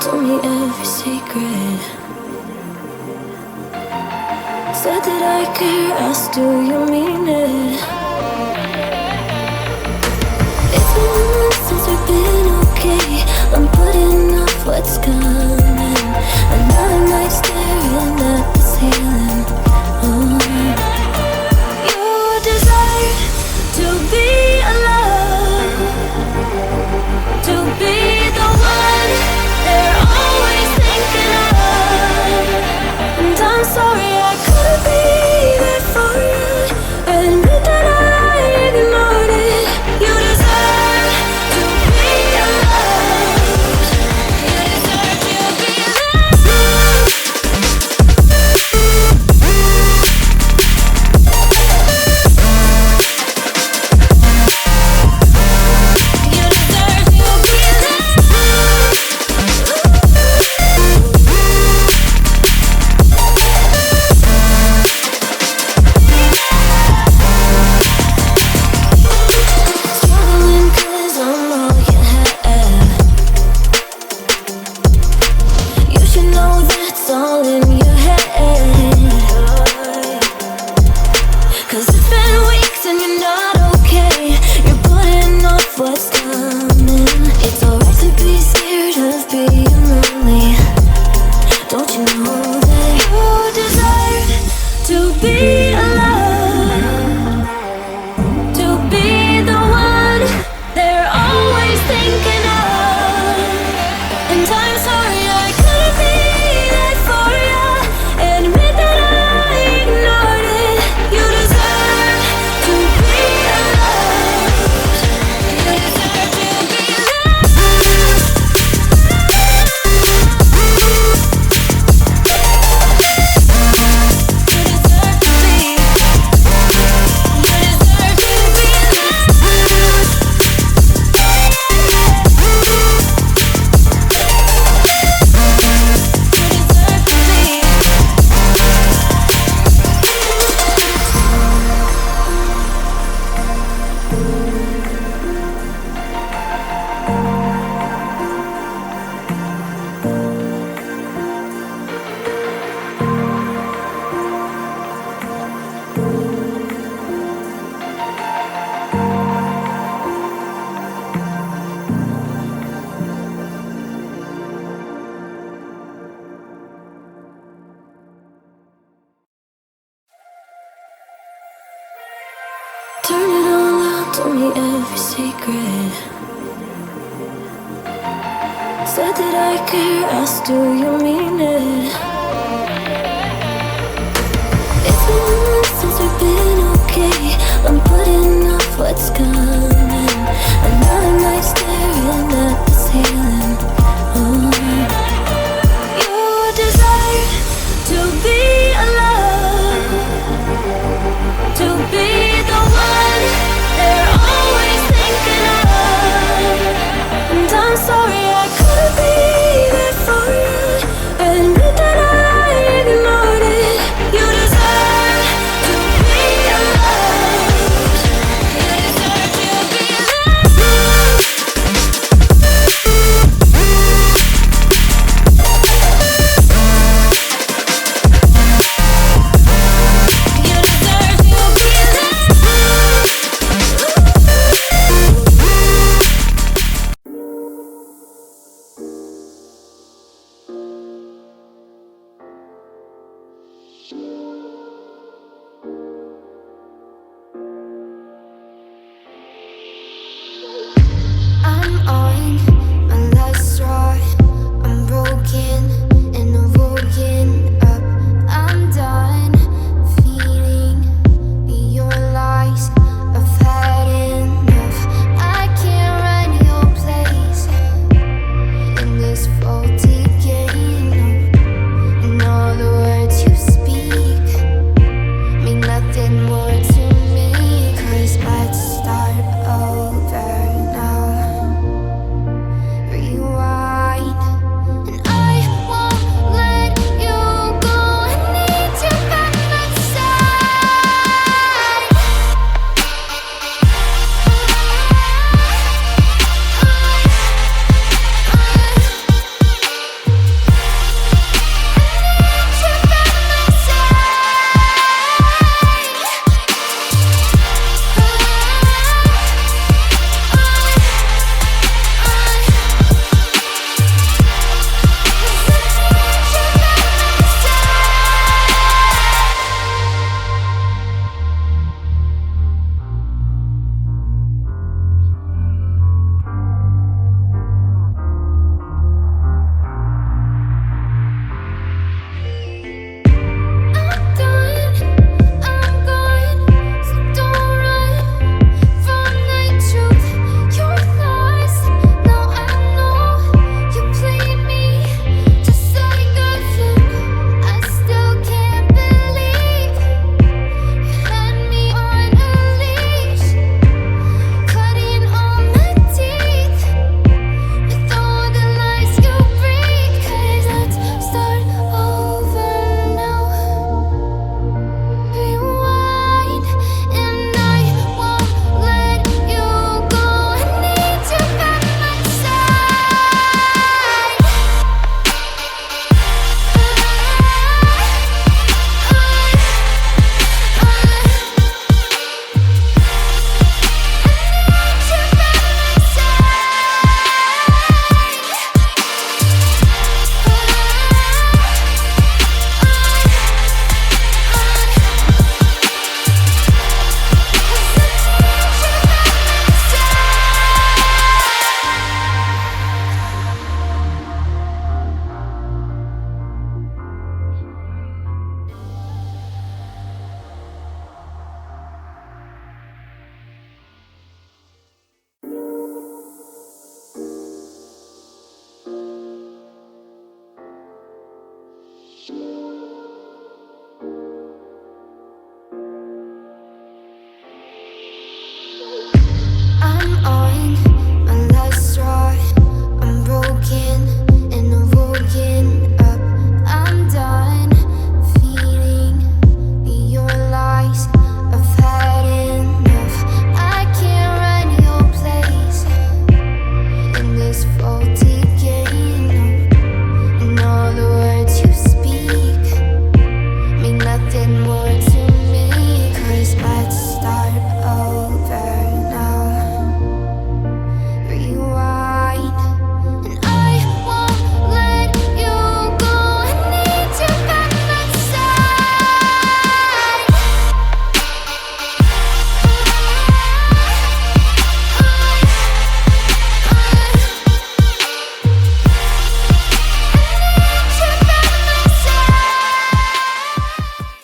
told me every secret. Said that I care, asked do you mean it? It's been months since we've been okay. I'm putting off what's coming. Another night staring at the ceiling. Your desire to be alone, to be the one they're always thinking of. And I'm sorry I couldn't be there for you. Admit that I ignored it. You deserve to be loved. You deserve to be loved. You deserve to be loved. Struggling 'cause I'm all you have. You should know that's all in your head. 'Cause it's been weeks and you're not okay. You're putting off what's coming. It's alright to be scared of being lonely. Don't you know that you deserve to be alone, to be the one they're always thinking of? And I'm sorry I couldn't be there for you. Admit that I ignored it. You deserve to be loved. You deserve to be loved. You deserve to be. You deserve to be loved. You deserve to be. Turn it all out, told me every secret. Said that I care, asked do you mean it? It's been months since we've been okay. I'm putting off what's coming. Another night staring at the ceiling. Your desire to be alone, to be the one they're always thinking of. And I'm sorry I couldn't be there for you. Admit that I ignored it. You deserve to be loved. You deserve to be loved. You deserve to be loved. I'm on